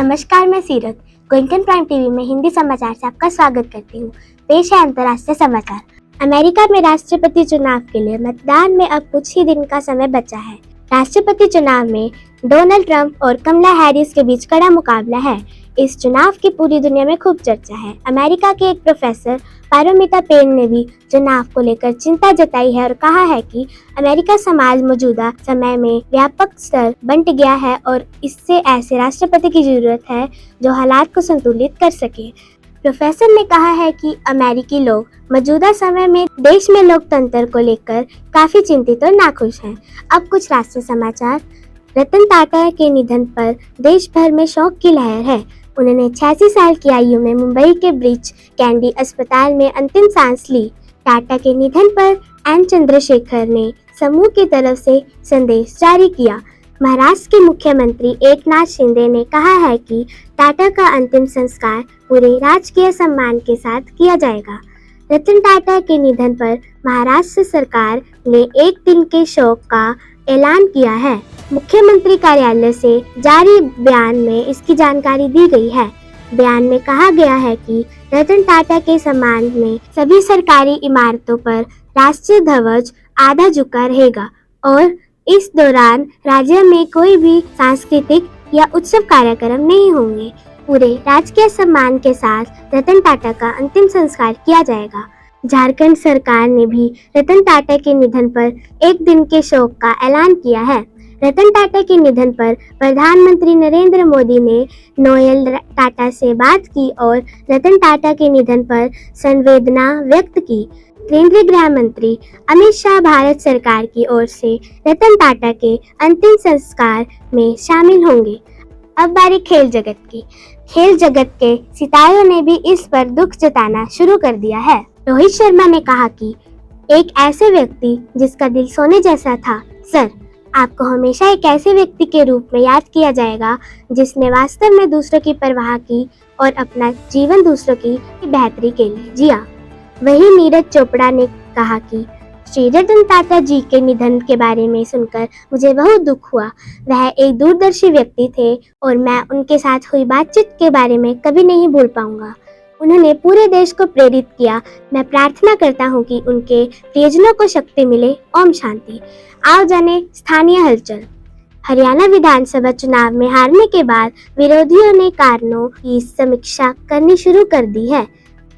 नमस्कार, मैं सीरत क्विंटन प्राइम टीवी में हिंदी समाचार से आपका स्वागत करती हूँ। पेश है अंतर्राष्ट्रीय समाचार। अमेरिका में राष्ट्रपति चुनाव के लिए मतदान में अब कुछ ही दिन का समय बचा है। राष्ट्रपति चुनाव में डोनाल्ड ट्रंप और कमला हैरिस के बीच कड़ा मुकाबला है। इस चुनाव की पूरी दुनिया में खूब चर्चा है। अमेरिका के एक प्रोफेसर पारोमिता पेन ने भी चुनाव को लेकर चिंता जताई है और कहा है कि अमेरिका समाज मौजूदा समय में व्यापक स्तर बंट गया है और इससे ऐसे राष्ट्रपति की जरूरत है जो हालात को संतुलित कर सके। प्रोफेसर ने कहा है कि अमेरिकी लोग मौजूदा समय में देश में लोकतंत्र को लेकर काफी चिंतित और नाखुश हैं। अब कुछ राष्ट्रीय समाचार। रतन टाटा के निधन पर देश भर में शोक की लहर है। उन्होंने 86 साल की आयु में मुंबई के ब्रीच कैंडी अस्पताल में अंतिम सांस ली। टाटा के निधन पर एन चंद्रशेखर ने समूह की तरफ से संदेश जारी किया। महाराष्ट्र के मुख्यमंत्री एकनाथ शिंदे ने कहा है कि टाटा का अंतिम संस्कार पूरे राजकीय सम्मान के साथ किया जाएगा। रतन टाटा के निधन पर महाराष्ट्र सरकार ने एक दिन के शोक का ऐलान किया है। मुख्यमंत्री कार्यालय से जारी बयान में इसकी जानकारी दी गई है। बयान में कहा गया है कि रतन टाटा के सम्मान में सभी सरकारी इमारतों पर राष्ट्रीय ध्वज आधा झुका रहेगा और इस दौरान राज्य में कोई भी सांस्कृतिक या उत्सव कार्यक्रम नहीं होंगे। पूरे राजकीय सम्मान के साथ रतन टाटा का अंतिम संस्कार किया जाएगा। झारखंड सरकार ने भी रतन टाटा के निधन पर एक दिन के शोक का ऐलान किया है। रतन टाटा के निधन पर प्रधानमंत्री नरेंद्र मोदी ने नोएल टाटा से बात की और रतन टाटा के निधन पर संवेदना व्यक्त की। केंद्रीय गृह मंत्री अमित शाह भारत सरकार की ओर से रतन टाटा के अंतिम संस्कार में शामिल होंगे। अब बारी खेल जगत की। खेल जगत के सितारों ने भी इस पर दुख जताना शुरू कर दिया है। रोहित शर्मा ने कहा कि एक ऐसे व्यक्ति जिसका दिल सोने जैसा था। सर, आपको हमेशा एक ऐसे व्यक्ति के रूप में याद किया जाएगा जिसने वास्तव में दूसरों की परवाह की और अपना जीवन दूसरों की बेहतरी के लिए जिया। वहीं नीरज चोपड़ा ने कहा कि श्री रतन टाटा जी के निधन के बारे में सुनकर मुझे बहुत दुख हुआ। वह एक दूरदर्शी व्यक्ति थे और मैं उनके साथ हुई बातचीत के बारे में कभी नहीं भूल पाऊंगा। उन्होंने पूरे देश को प्रेरित किया। मैं प्रार्थना करता हूं कि उनके प्रियजनों को शक्ति मिले। ओम शांति। आओ जाने स्थानीय हलचल। हरियाणा विधानसभा चुनाव में हारने के बाद विरोधियों ने कारणों की समीक्षा करनी शुरू कर दी है।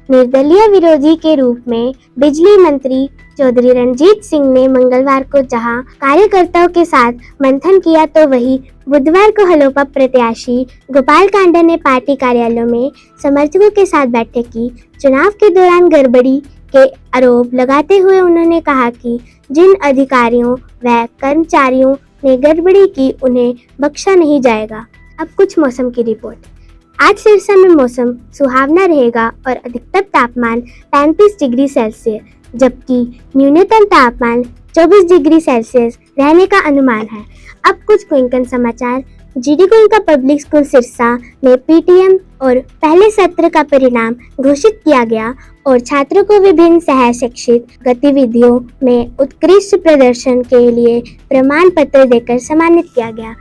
निर्दलीय विरोधी के रूप में बिजली मंत्री चौधरी रणजीत सिंह ने मंगलवार को जहां कार्यकर्ताओं के साथ मंथन किया तो वहीं बुधवार को हलोपा प्रत्याशी गोपाल कांडा ने पार्टी कार्यालयों में समर्थकों के साथ बैठक की। चुनाव के दौरान गड़बड़ी के आरोप लगाते हुए उन्होंने कहा कि जिन अधिकारियों व कर्मचारियों ने गड़बड़ी की उन्हें बख्शा नहीं जाएगा। अब कुछ मौसम की रिपोर्ट। आज सिरसा में मौसम सुहावना रहेगा और अधिकतम तापमान 35 डिग्री सेल्सियस जबकि न्यूनतम तापमान 24 डिग्री सेल्सियस रहने का अनुमान है। अब कुछ क्विंटन समाचार। GD Goenka public school Sirsa में पीटीएम और पहले सत्र का परिणाम घोषित किया गया और छात्रों को विभिन्न सह शैक्षिक गतिविधियों में उत्कृष्ट प्रदर्शन के लिए प्रमाण पत्र देकर सम्मानित किया गया।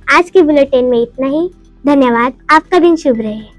आज के बुलेटिन में इतना ही। धन्यवाद। आपका दिन शुभ रहे।